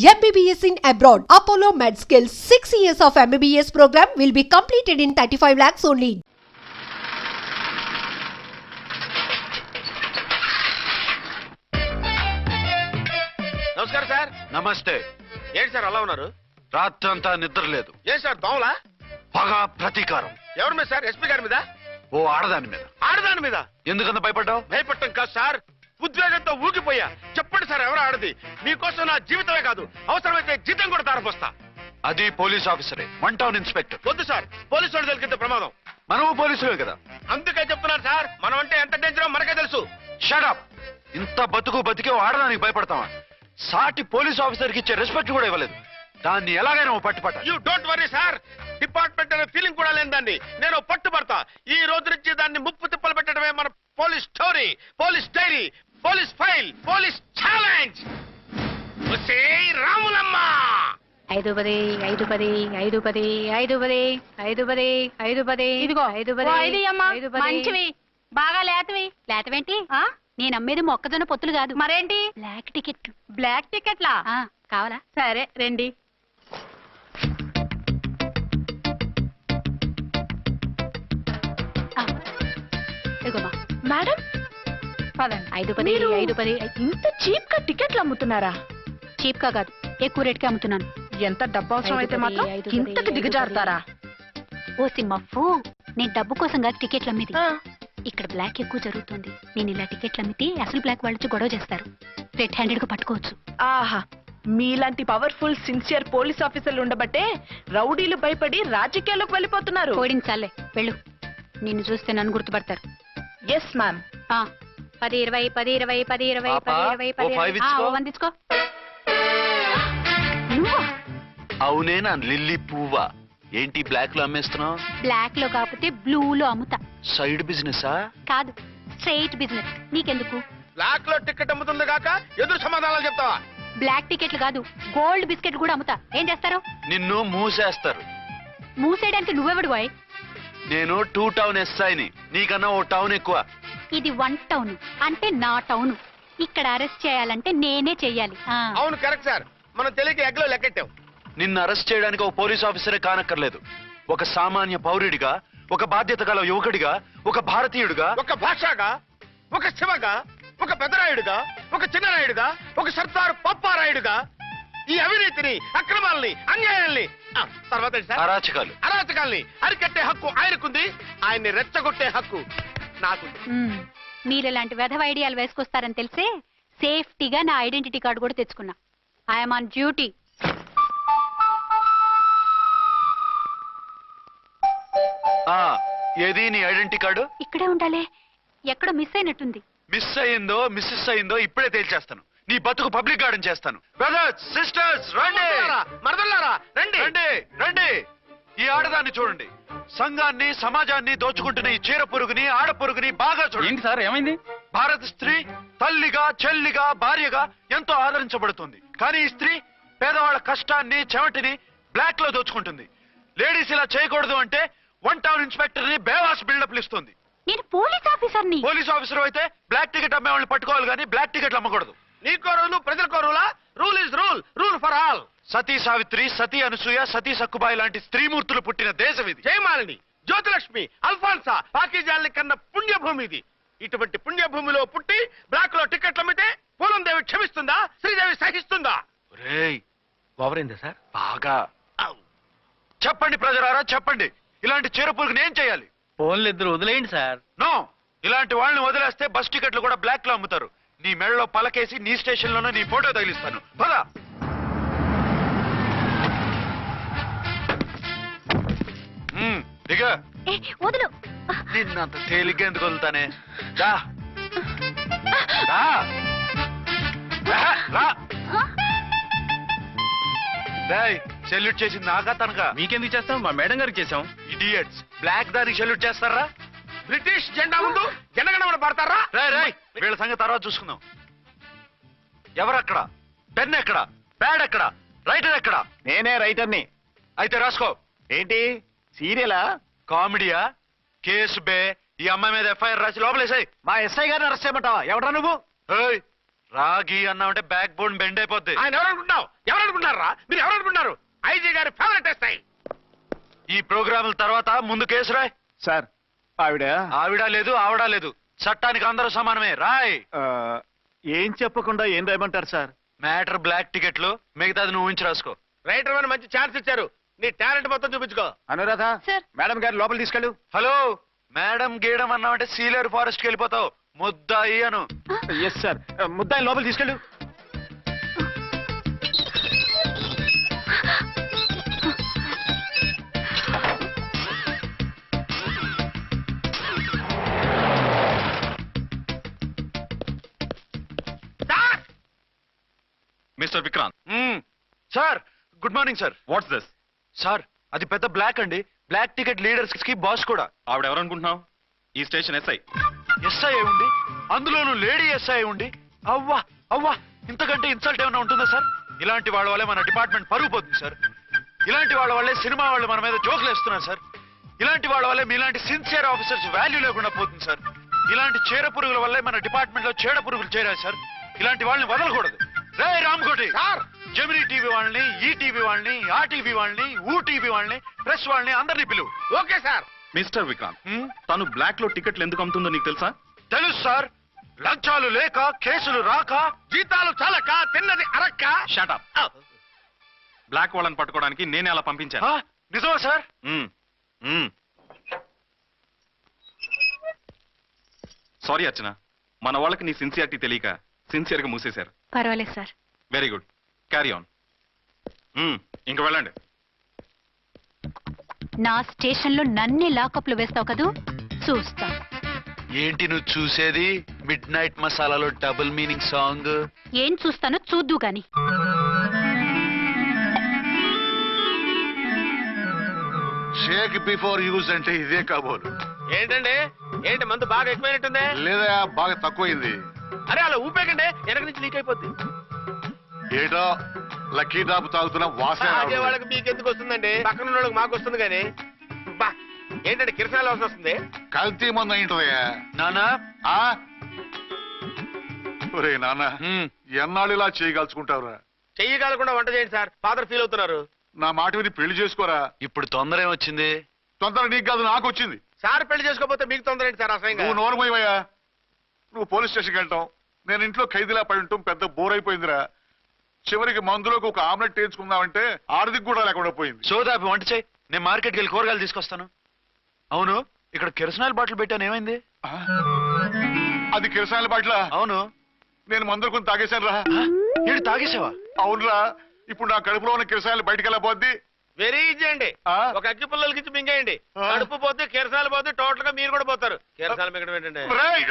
MBBS in abroad. Apollo MedSkills 6 years of MBBS program will be completed in 35 lakhs only. నమస్కారం sir. నమస్తే. ఏంటి sir అలా ఉన్నారు? రాత్రంతా నిద్ర లేదు. ఏం సార్ దోమలా? పగ ప్రతీకారం. ఎవరి మీద సార్? ఎస్పీ గారి మీద? ఓ ఆడదాని మీద. ఆడదాని మీద? ఎందుకంత భయపడ్డావు? భయపడటం కాదు సార్, ఉద్వేగంతో ఊగిపోయా. చెప్పండి సార్, ఎవరు ఆడది? మీకోసం నా జీవితమే కాదు, అవసరమైతే జీతం కూడా తారపోస్తా. అది పోలీస్ ఆఫీసరే, 1 టౌన్ ఇన్స్పెక్టర్. వద్దు సార్, పోలీసు వాడు దొరికితే ప్రమాదం. మనము పోలీసులే కదా. అందుకే చెప్తున్నాను సార్, మనం అంటే ఎంత డేంజరో మనకే తెలుసు. షటప్. ఇంత బతికే ఆడదానికి భయపడతావా? సాటి పోలీస్ ఆఫీసర్కి ఇచ్చే రెస్పెక్ట్ కూడా ఇవ్వలేదు. దాన్ని ఎలాగైనా పట్టుపట్ట. You don't worry sir, department అనే ఫీలింగ్ కూడా లేని దాన్ని నేను పట్టుబడతా. ఈ రోజు నుంచి దాన్ని ముప్పు తిప్పలు పెట్టడమే మన police story, police diary, police file, police challenge. Ramulamma 5 10 5 10 5 10 5 10 5 10 5 10 ఇదిగో 5 10 మంచివి బాగా లేతవేంటి? నేను అమ్మేది మొక్కజొన్న పొత్తులు కాదు. మరేంటి? బ్లాక్ టికెట్లు. బ్లాక్ టికెట్లా? కావాలా? సరే రండి. మేడం పదండి. 5 10 5 10. ఇంత చీప్ గా టికెట్లు అమ్ముతున్నారా? చీప్ గా కాదు, ఎక్కువ రేట్కి అమ్ముతున్నాను. ఎంత డబ్బు అవసరం అయితే మాత్రం ఇంతకు దిగజారుతారా? ఓ సిమ్మఫు, నేను డబ్బు కోసం కాదు టికెట్లు అమ్మేది. ఇక్కడ బ్లాక్ ఎక్కువ జరుగుతుంది. నేను ఇలా టికెట్లు అమ్మితే అసలు బ్లాక్ వాళ్ళు గొడవ చేస్తారు. రెడ్ హ్యాండెడ్ గా పట్టుకోవచ్చు. ఆహా, మీలాంటి పవర్ఫుల్ సిన్సియర్ పోలీస్ ఆఫీసర్లు ఉండబట్టే రౌడీలు భయపడి రాజకీయాల్లోకి వెళ్ళిపోతున్నారు. ఓడించాలే, వెళ్ళు. నిన్ను చూస్తే నన్ను గుర్తుపడతారు. Yes ma'am. 10 20 10 20 10 20 10 20 10 వందించుకో. అవునే నా లిల్లీ పువ్వా? ఏంటి బ్లాక్ లో అమ్మేస్తున్నావు? బ్లాక్ లో కాకపోతే బ్లూ లో అమ్ముతా. సైడ్ బిజినెస్ కాదు, స్ట్రైట్ బిజినెస్. నీకెందుకు? బ్లాక్ లో టికెట్ అమ్ముతుంది కాక ఎదురు సమాధానాలు చెప్తావా? బ్లాక్ టికెట్లు కాదు, గోల్డ్ బిస్కెట్ కూడా అమ్ముతా. ఏం చేస్తారు? నిన్ను మూసేస్తారు. మూసేయడానికి నువ్వెవడు బాయ్? నేను 2 టౌన్ ఎస్ఐని, నీకన్నా ఓ టౌన్ ఎక్కువ. ఇది 1 టౌన్, అంటే నా టౌన్. ఇక్కడ అరెస్ట్ చేయాలంటే నేనే చెయ్యాలి. అవును, కరెక్ట్ సార్. మనం తెలియక ఎగ్లో లెక్కెట్టాం. నిన్ను అరెస్ట్ చేయడానికి ఒక పోలీస్ ఆఫీసరే కానక్కర్లేదు. ఒక సామాన్య పౌరుడిగా, ఒక బాధ్యత గల యువకుడిగా, ఒక భారతీయుడిగా, ఒక భాషగా, ఒక శివగా, ఒక పెద్దరాయుడుగా, ఒక చిన్నరాయుడుగా, ఒక సర్దార్ పప్పారాయుడుగా ఈ అవినీతిని, అక్రమాలని, అన్యాయాల్ని, తర్వాత అరాచకాల్ని అరికట్టే హక్కు ఆయనకుంది. ఆయన్ని రెచ్చగొట్టే హక్కు నాకుంది. మీరు ఇలాంటి వెధవ ఐడియాలు వేసుకొస్తారని తెలిసే సేఫ్టీగా నా ఐడెంటిటీ కార్డు కూడా తెచ్చుకున్నా. I'm on duty. ఏది నీ ఐడెంటిటీ కార్డు? ఇక్కడే ఉండాలి. ఎక్కడో మిస్ అయినట్టుంది. మిస్ అయిందో మిస్సెస్ అయిందో ఇప్పుడే తేల్చేస్తాను. నీ బతుకు పబ్లిక్ గార్డెన్ చేస్తాను. బ్రదర్స్, సిస్టర్స్, రండి. మరదల్లారా రండి, రండి, రండి. ఈ ఆడదాన్ని చూడండి. సంఘాన్ని, సమాజాన్ని దోచుకుంటున్న ఈ చీర పురుగుని, ఆడ పురుగుని బాగా చూడండి. సార్ ఏమైంది? భారత స్త్రీ తల్లిగా, చెల్లిగా, భార్యగా ఎంతో ఆదరించబడుతుంది. కానీ ఈ స్త్రీ పేదవాళ్ల కష్టాన్ని, చెమటిని బ్లాక్ లో దోచుకుంటుంది. లేడీస్ ఇలా చేయకూడదు అంటే 1 టౌన్ ఇన్స్పెక్టర్ ని బేవాస్ బిల్డప్ ఇస్తుంది. నేను పోలీస్ ఆఫీసర్ని. పోలీస్ ఆఫీసర్ అయితే బ్లాక్ టికెట్ అమ్మే వాళ్ళని పట్టుకోవాలి కానీ బ్లాక్ టికెట్లు అమ్మకూడదు. నీకో రూలు, ప్రజలకో రూలా? Rule is rule, rule for all. Sati Savitri, Sati Anasuya, Sati Sakkubai లాంటి స్త్రీమూర్తులు పుట్టిన దేశం ఇది. జయమాలిని, జ్యోతిలక్ష్మి, అల్ఫాన్సా, పాకిజాల్ని కన్న పుణ్యభూమి ఇది. ఇటువంటి పుణ్యభూమిలో పుట్టి బ్లాక్ లో టికెట్లు అమ్మితే పూలం దేవి క్షమిస్తుందా? శ్రీదేవి సహిస్తుందా? ఓవరైందా సార్? బాగా చెప్పండి ప్రజలారా, చెప్పండి. ఇలాంటి చీరపురుగుని ఏం చేయాలి? ఫోన్లు ఇద్దరు వదిలేయండి సార్. నో, ఇలాంటి వాళ్ళని వదిలేస్తే బస్ టికెట్లు కూడా బ్లాక్ లో అమ్ముతారు. నీ మెడలో పలకేసి నీ స్టేషన్ లోనే నీ ఫోటో తగిలిస్తాను. పద. దిగ. వదులు. నిన్నంత తేలిగ్గా ఎందుకు వదులుతానే? సెల్యూట్ చేసింది నాకా తనకా? మీకెందుకు చేస్తాం? మా మేడం గారికి చేసాం. ఇడియట్స్, బ్లాక్ దానికి సెల్యూట్ చేస్తారా? బ్రిటిష్ జెండా ముందు జనగణమన పడతారా? వీళ్ళ సంగతి తర్వాత చూసుకుందాం. ఎవరక్కడ? పెన్ ఎక్కడ? ప్యాడ్ ఎక్కడ? రైటర్ ఎక్కడ? నేనే రైటర్ని. అయితే రాసుకో. ఏంటి సీరియలా, కామెడీయా? కేసు బే. ఈ అమ్మాయి మీద ఎఫ్ఐఆర్ రాసి లోపలేసాయి. మా ఎస్ఐ గారిని అరెస్ట్ చేయమంటావా? ఎవడా నువ్వు? రాగి అన్నావంటే బ్యాక్ బోన్ బెండ్ అయిపోద్ది. ఆయన ఎవరనుకుంటున్నావు? ఐజీ గారి ఫేవరెట్ స్టైల్. ఈ ప్రోగ్రాముల తర్వాత ముందు కేసు రాయ్. సార్ ఆవిడ ఆవిడ లేదు ఆవిడ లేదు, చట్టానికి అందరూ సమానమే. రాయ్. ఏం చెప్పకుండా ఏం రాయమంటారు సార్? మ్యాటర్ బ్లాక్ టికెట్లు, మిగతాది నువ్వు ఊహించి రాసుకో. రైటర్ అని మంచి ఛాన్స్ ఇచ్చారు, నీ టాలెంట్ మొత్తం చూపించుకో. అనురాధ సార్. మేడం గారు లోపల తీసుకెళ్ళు. హలో, మేడం గీయడం అన్నామంటే సీలేరు ఫారెస్ట్ కి వెళ్ళిపోతావు. ముద్దాయి అను. ఎస్ సార్, ముద్దాయి లోపల తీసుకెళ్ళు. Mister Vikrant. Sir, good morning sir. What's this? Sir, అది పెద్ద బ్లాక్ అండి. బ్లాక్ టికెట్ లీడర్స్ కి బాస్ కూడా. ఆవిడ ఎవరనుకుంటున్నావు? ఈ స్టేషన్ ఎస్ఐ. ఎస్ఐ ఉండి, అందులోనూ లేడీ ఎస్ఐ ఉండి, అవ్వా అవ్వా, ఇంతకంటే ఇన్సల్ట్ ఏమైనా ఉంటుందా సార్? ఇలాంటి వాళ్ళ వల్లే మన డిపార్ట్మెంట్ పరుగు పోతుంది సార్. ఇలాంటి వాళ్ళ వల్లే సినిమా వాళ్ళు మన మీద జోకులు వేస్తున్నారు సార్. ఇలాంటి వాళ్ళ వల్లే మీలాంటి సిన్సియర్ ఆఫీసర్స్ వాల్యూ లేకుండా పోతుంది సార్. ఇలాంటి చీడ పురుగుల వల్లే మన డిపార్ట్మెంట్ లో చీడ పురుగులు చేరారు సార్. ఇలాంటి వాళ్ళని వదలకూడదు. రే రామ్కోటి సార్, జమినీ టీవీ వాళ్ళని, ఈ టీవీ వాళ్ళని, ఆ టీవీ వాళ్ళని, ఊ టీవీ వాళ్ళని, ప్రెస్ వాళ్ళని అందరినీ పిలువు. Okay sir. మిస్టర్ విక్రాంత్, తను బ్లాక్ లో టికెట్లు ఎందుకు అమ్ముతుందో నీకు తెలుసా? తెలుసు సార్. లంచాలు లేక, కేసులు రాక, జీతాలు చాలక, తిన్నది అరక్క. షటప్. బ్లాక్ వాళ్ళని పట్టుకోవడానికి నేనే అలా పంపించాను. ఆ, నిజమా సార్? సారీ అర్చన, మన వాళ్ళకి నీ సిన్సియారిటీ తెలియక సిన్సియర్ గా మూసేశారు. పర్వాలేదు sir. Very good, carry on. ఇంక వెళ్ళండి. నా స్టేషన్ లో నన్నే లాకప్ లో వేస్తావు కదూ, చూస్తా. ఏంటి నువ్వు చూసేది? మిడ్ నైట్ మసాలాలో డబుల్ మీనింగ్ సాంగ్. ఏం చూస్తానో చూద్దు గాని. షేక్ బిఫోర్ యూజ్ అంటే ఇదే కాబోలు. ఏంటండి, ఏంటి మందు బాగా ఎక్కువైనట్టుంది? లేదా బాగా తక్కువైంది. అరే అలా ఊపేకండి, వెనక నుంచి లీక్ అయిపోద్ది. ఏటో లక్కీ డ్రాప్ తాగుతున్న వాసన తాగే రావట్లేదు. వాళ్ళకి మీకు ఎందుకు వస్తుందండి, పక్కన ఉన్న వాళ్ళకి మాకు వస్తుంది కానీ. బా, ఏంటంటే కిరసనాల వాసన వస్తుంది. కల్తీ మందు అయింటదయ్యా. నానా, ఆ? ఒరే నాన్న, ఎన్నాళ్ళు ఇలా చేయగలుచుకుంటావురా? చెయ్యి కాలకుండా వంట చేయండి సార్, ఫాదర్ ఫీల్ అవుతున్నారు. నా మాట విని పెళ్లి చేసుకోరా. ఇప్పుడు తొందర ఏమొచ్చింది? తొందర నీకు కాదు, నాకు వచ్చింది. సార్ పెళ్లి చేసుకోకపోతే మీకు తొందర ఏంటి సార్? అసలు నువ్వు నోరు పోయివయ్యా. నువ్వు పోలీస్ స్టేషన్కి వెళ్తాం, నేను ఇంట్లో ఖైదీలా పడి ఉంటాం. పెద్ద బోర్ అయిపోయిందిరా. చివరికి మందులోకి ఒక ఆమ్లెట్ వేయించుకుందామంటే ఆర్థిక కూడా లేకుండా పోయింది. సోదాపి వంట చేయి, నేను మార్కెట్కి వెళ్ళి కూరగాయలు తీసుకొస్తాను. అవును, ఇక్కడ కిరసనాయిల్ బాటిల్ పెట్టాను, ఏమైంది? ఆ? అది కిరసాయల బాట్ల. అవును. నేను మందులు కొని తాగేశాను రా. ఏడు తాగేసావా? అవునురా. ఇప్పుడు నా కడుపులో ఉన్న కిరసాయలు బయటికి వెళ్ళబోద్ది. వెరీ ఈజీ అండి. ఆ? ఒక అగ్గి పుల్లలకి ఇచ్చి మింగేయండి, ఆ? కడుపు పోతే కిరసాలు పోతే టోటల్ గా మీరు కూడా పోతారు. కిరసాలు మింగడం ఏంటంటే రేయ్!